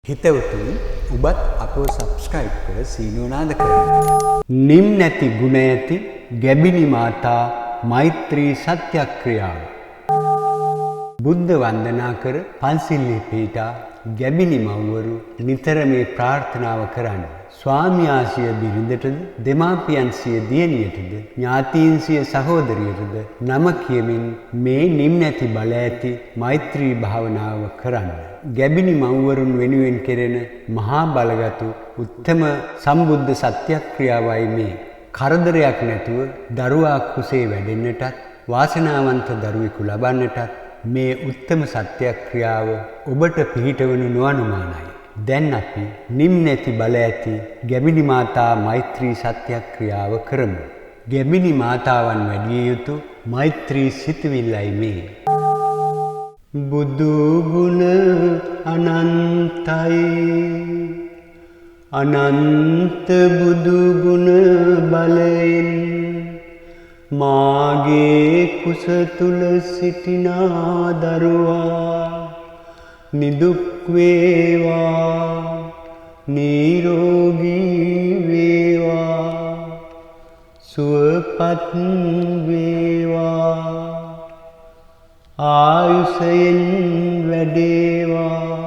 හිතවතුනි ඔබත් අපව සබ්ස්ක්‍රයිබ් කර සීනුව නාද කරන්න. නිම් නැති ගුණ ඇති ගැබිනි මාතා මෛත්‍රී සත්‍යක්‍රියාව. බුද්ධ වන්දනා කර පන්සිල්හි පිහිටා ගැබිනි මව්වරු නිතර මේ ප්‍රාර්ථනාව කරන්න. ස්වාමියා සිය බිරිඳටද දෙමාපියන් සිය දියණියටද ඥාතීන් සිය සහෝදරියටද නම කියමින් මේ නිම් නැති බල ඇති මෛත්‍රී භාවනාව කරන්න. ගැබිනි මව්වරුන් වෙනුවෙන් කෙරෙන මහා බලගතු උත්තම සම්බුද්ධ සත්‍යක්‍රියාවයි මේ. කරදරයක් නැතුව දරුවා කුසේ වැඩෙන්නටත් වාසනාවන්ත දරුවෙකු ලබන්නටත් මේ උත්තම සත්‍යක්‍රියාව ඔබට පිහිටවනු නොඅනුමානයි. දැන් අපි නිම් නැති බල ඇති ගැබිනි මාතා මෛත්‍රී සත්‍යක්‍රියාව කරමු. ගැබිනි මාතාවන් වැඩිය යුතු මෛත්‍රී සිතුවිල්ලයි මේ. බුදු ගුණ අනන්තයි අනන්ත බුදු ගුණ බලයෙන් මාගේ කුස තුල සිටිනා දරුවා නිදුක් වේවා නිරෝගී වේවා සුවපත් වේවා ආයුෂයෙන් වැඩේවා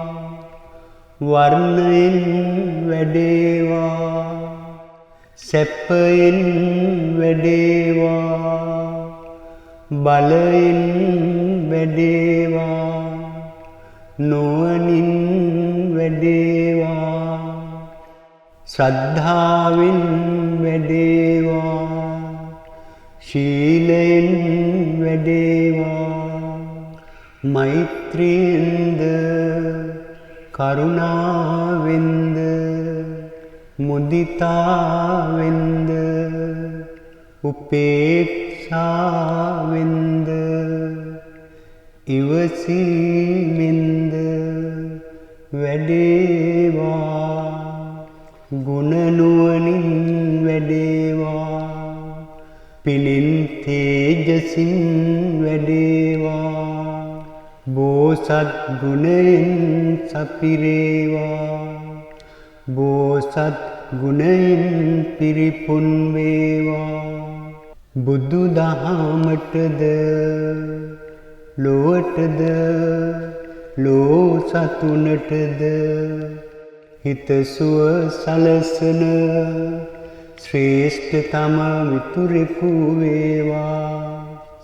වර්ණයෙන් වැඩේවා සැපයෙන් වැඩේවා බලයෙන් වැඩේවා නුවණින් වැඩේවා ශ්‍රද්ධාවෙන් වැඩේවා ශීලයෙන් වැඩේවා මෛත්‍රියෙන්ද කරුණාවෙන්ද මුදිතාවෙන්ද උපේක්ෂාවෙන්ද ඉවසීමෙන්ද වැඩේවා ගුණ නුවණින් වැඩේවා පිනින් තේජසින් වැඩේවා බෝසත් ගුණයෙන් සපිරේවා බෝසත් ගුණයෙන් පිරිපුන් වේවා බුදු දහමටද ලොවටද ලෝ සතුනටද හිතසුව සලසන ශ්‍රේෂ්ඨතම මිතුරෙකු වේවා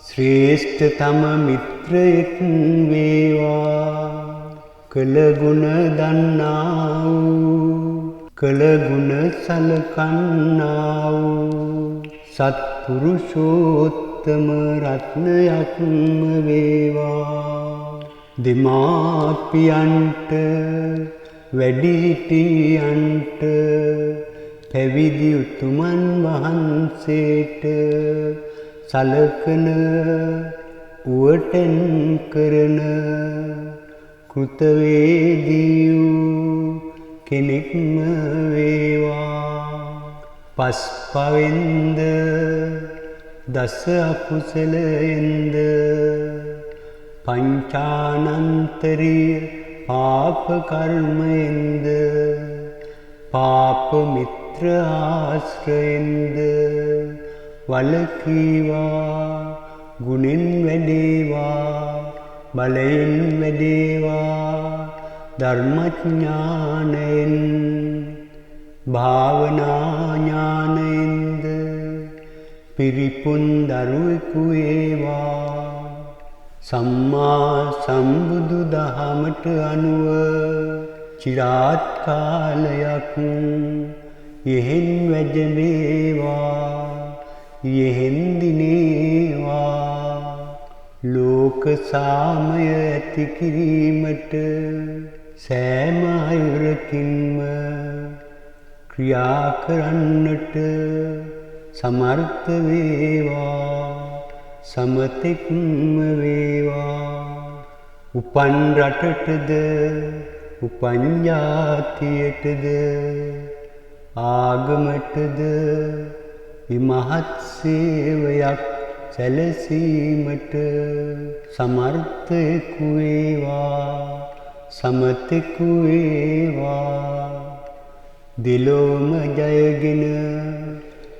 ශ්‍රේෂ්ඨතම මිත්‍රයෙක් වේවා කළගුණ දන්නා වූ කළගුණ සලකන්නා වූ සත්පුරුෂෝත්තම රත්නයක්ම වේවා දෙමාපියන්ට වැඩිහිටියන්ට පැවිදි උතුමන් වහන්සේට සලකන උවටෙන් කරන කෘතවේදී වූ කෙනෙක්ම වේවා පස්පවෙන්ද දස අකුසලයෙන්ද පංචානන්තරීය පාප කර්මයෙන්ද පාප මිත්‍ර ආශ්‍රයෙන්ද වලකීවා ගුණෙන් වැඩේවා බලයෙන් වැඩේවා ධර්මඥානයෙන් භාවනා ඥානයෙන්ද පිරිපුන් දරුවෙකු වේවා සම්මා සම්බුදු දහමට අනුව චිරාත් කාලයක් යෙහෙන් වැජඹේවා යෙහෙන් දිනේවා ලෝක සාමය ඇති කිරීමට සෑම අයුරකින්ම ක්‍රියා කරන්නට සමර්ථ වේවා සමතෙක්ම වේවා උපන් රටටද උපන් ජාතියටද ආගමටද විමහත් සේවයක් සැලසීමට සමර්ථයෙකු වේවා සමතෙකු වේවා දිලෝම ජයගෙන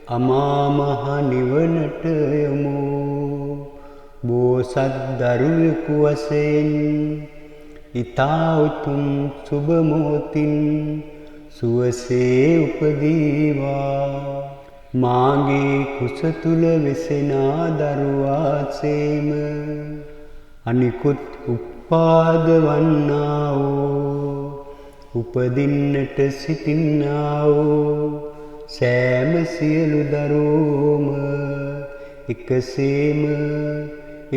අමා මහ නිවනට යමු. බෝසත් දරුවෙකු වශයෙන් ඊතා උතුම් සුබ මොහොතින් සුවසේ උපදීවා. මාගේ කුස තුල වෙසෙනා දරුවාසේම අනිකුත් උපාද වන්නා වූ උපදින්නට සිටින්නා වූ සෑම සියලු දරුවෝම එකසේම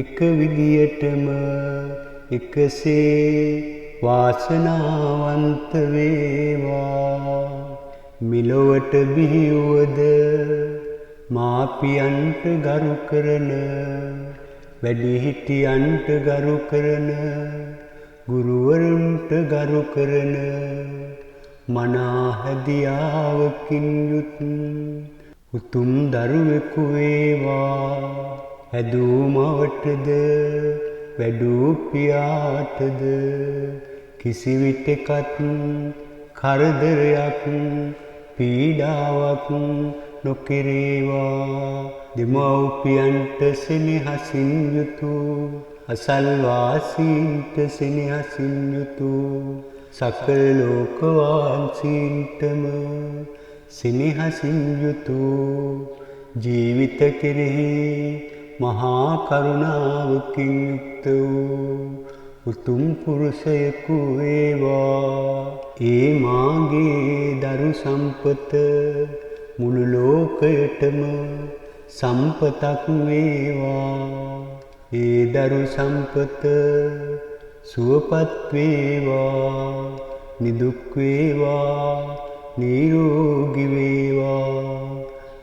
එක විදියටම එකසේ වාසනාවන්ත වේවා. මිලොවට බිහි වූද මාපියන්ට ගරු කරන වැඩිහිටියන්ට ගරු කරන ගුරුවරුන්ට ගරු කරන මනා හැදියාවකින් යුත් උතුම් දරුවෙකු වේවා. හැදූ මවටද වැඩූ පියාටද කිසිවිටෙකත් කරදරයක් පීඩාවක් නොකෙරේවා. දෙමව්පියන්ට සෙනෙහසින් යුතු අසල්වාසීන්ට සෙනෙහසින් යුතු සකල ලෝකවාසීන්ටම සෙනෙහසින් යුතු ජීවිත කෙරෙහි මහා කරුණාවකින් යුක්ත වූ උතුම් පුරුෂයෙකු වේවා. ඒ මාගේ දරු සම්පත මුළු ලෝකයටම සම්පතක් වේවා. ඒ දරු සම්පත සුවපත් වේවා, නිදුක් වේවා, නිරෝගී වේවා.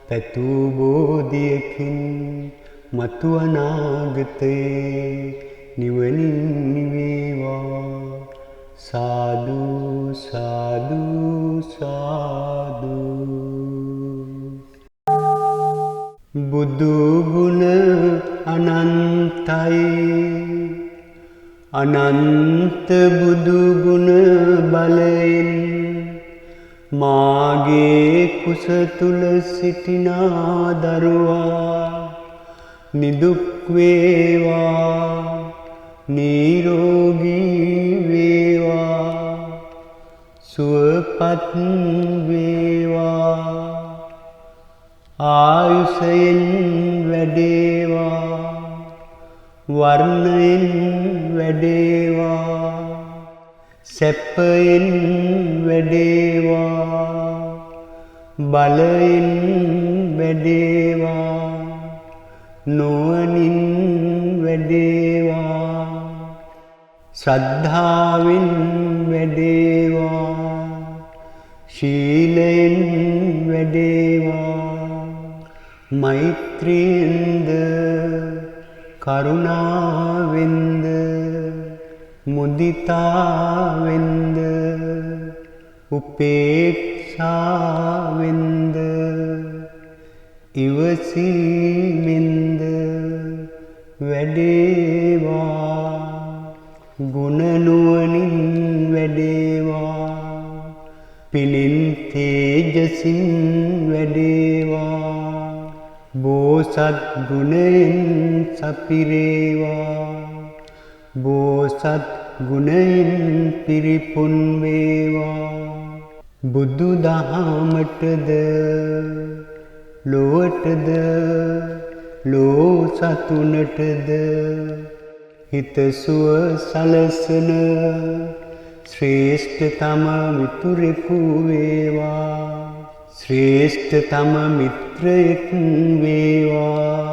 පැතූ බෝධියකින් මතු අනාගතයේ නිවනින් නිවේවා. සාදු සාදු සාදු. බුදු ගුණ අනන්තයි, අනන්ත බුදු ගුණ බලයෙන් මාගේ කුස තුල සිටිනා දරුවා නිදුක් වේවා, නිරෝගී වේවා, සුවපත් වේවා. ආයුෂයෙන් වැඩේවා, වර්ණයෙන් වැඩේවා, සැපයෙන් වැඩේවා, බලයෙන් වැඩේවා, නුවණින් වැඩේවා, ශ්‍රද්ධාවෙන් වැඩේවා, ශීලයෙන් වැඩේවා, මෛත්‍රියෙන්ද කරුණාවෙන්ද මුදිතාවෙන්ද උපේක්ෂාවෙන්ද ඉවසීමෙන්ද වැඩේවා. ගුණ නුවණින් වැඩේවා, පිනින් තේජසින් වැඩේවා, බෝසත් ගුණයෙන් සපිරේවා, බෝසත් ගුණයෙන් පිරිපුන් වේවා. බුදු දහමටද ලොවටද ලෝ සතුනටද හිතසුව සලසන ශ්‍රේෂ්ඨතම මිතුරෙකු වේවා, ශ්‍රේෂ්ඨතම මිත්‍රයෙක් වේවා.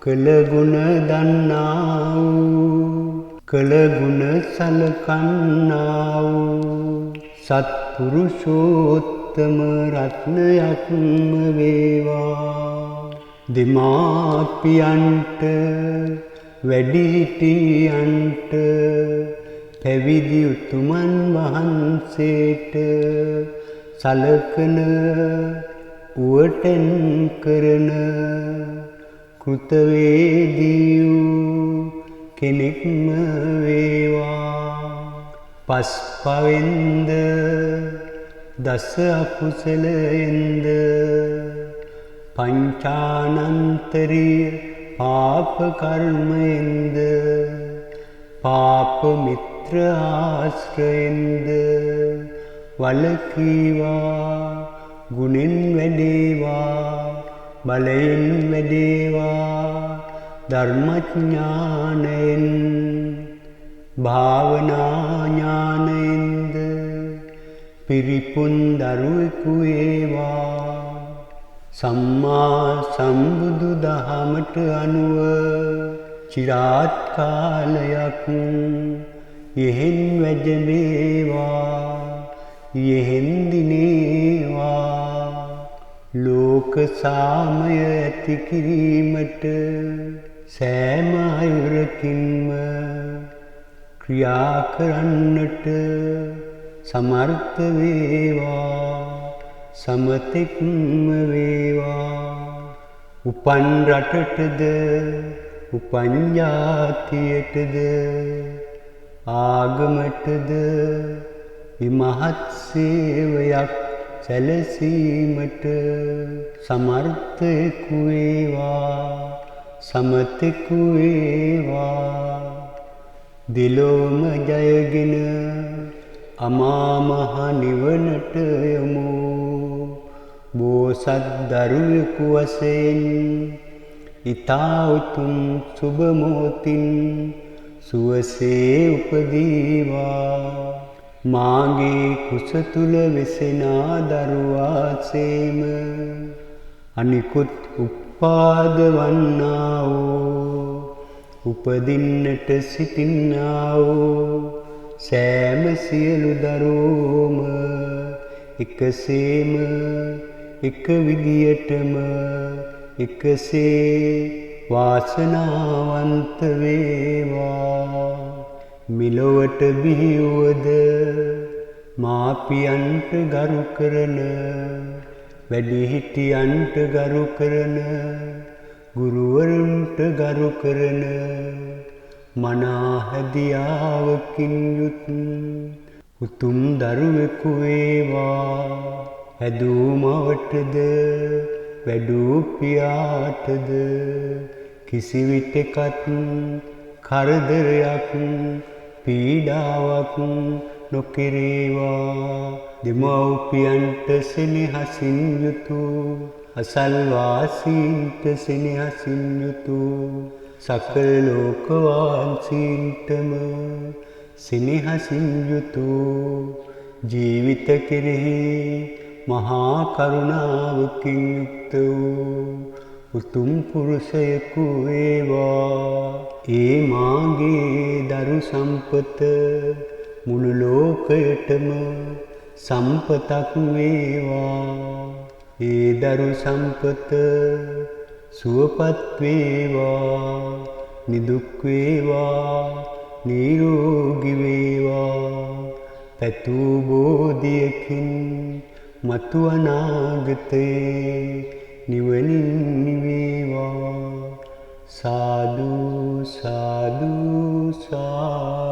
කළ ගුණ දන්නා වූ, කළ ගුණ සලකන්නා වූ සත්පුරුෂෝත්තම රත්නයක්ම වේවා. දෙමාපියන්ට වැඩිහිටියන්ට පැවිදි උතුමන් වහන්සේට සලකන උවටෙන් කරන කෘතවේදී වූ කෙනෙක්ම වේවා. පස්පවෙන්ද දස අකුසලයෙන්ද පංචානන්තරීය පාප කර්මයෙන්ද පාප මිත්‍ර ආශ්‍රයෙන්ද වලකීවා ගුණෙන් වැඩේවා බලයෙන් වැඩේවා ධර්මඥානයෙන් භාවනා ඥානයෙන්ද පිරිපුන් දරුවෙකු වේවා සම්මා සම්බුදු දහමට අනුව චිරාත් කාලයක් යෙහෙන් වැජඹේවා යෙහෙන් දිනේවා ලෝක සාමය ඇති කිරීමට සෑම අයුරකින්ම ක්‍රියා කරන්නට සමර්ථ වේවා සමතෙක්ම වේවා උපන් රටටද උපන් ජාතියටද ආගමටද ඉමහත් සේවයක් සැලසීමට සමර්ථයෙකු වේවා සමතෙකු වේවා දිලෝම ජයගෙන අමා මහ නිවනට යමු බෝසත් දරුවෙකු වශයෙන් ඊතා උතුම් සුබ මොහොතින් සුවසේ උපදීවා මාගේ කුස තුල වෙසෙනා දරුවාසේම අනිකුත් උපාද වන්නා වූ උපදින්නට සිටින්නා වූ සෑම සියලු දරුවෝම එකසේම එක විදියටම එකසේ වාසනාවන්ත වේවා මිලොවට බිහි වූද මාපියන්ට ගරු කරන වැඩිහිටියන්ට ගරු කරන ගුරුවරුන්ට ගරු කරන මනා හැදියාවකින් යුත් උතුම් දරුවෙකු වේවා හැදූ මවටද වැඩූ පියාටද කිසිවිටෙකත් කරදරයක් පීඩාවක් නොකෙරේවා දෙමව්පියන්ට සෙනෙහසින් යුතු අසල්වාසීන්ට සෙනෙහසින් යුතු සකල ලෝකවාසීන්ටම සෙනෙහසින් යුතු ජීවිත කෙරෙහි මහා කරුණාවකින් යුක්ත වූ උතුම් පුරුෂයෙකු වේවා ඒ මාගේ දරු සම්පත මුළු ලෝකයටම සම්පතක් වේවා ඒ දරු සම්පත සුවපත් වේවා නිදුක් වේවා නිරෝගී වේවා පැතූ බෝධියකින් මතු අනාගතේ නිවනින් නිවේවා සාදු සාදු සාදු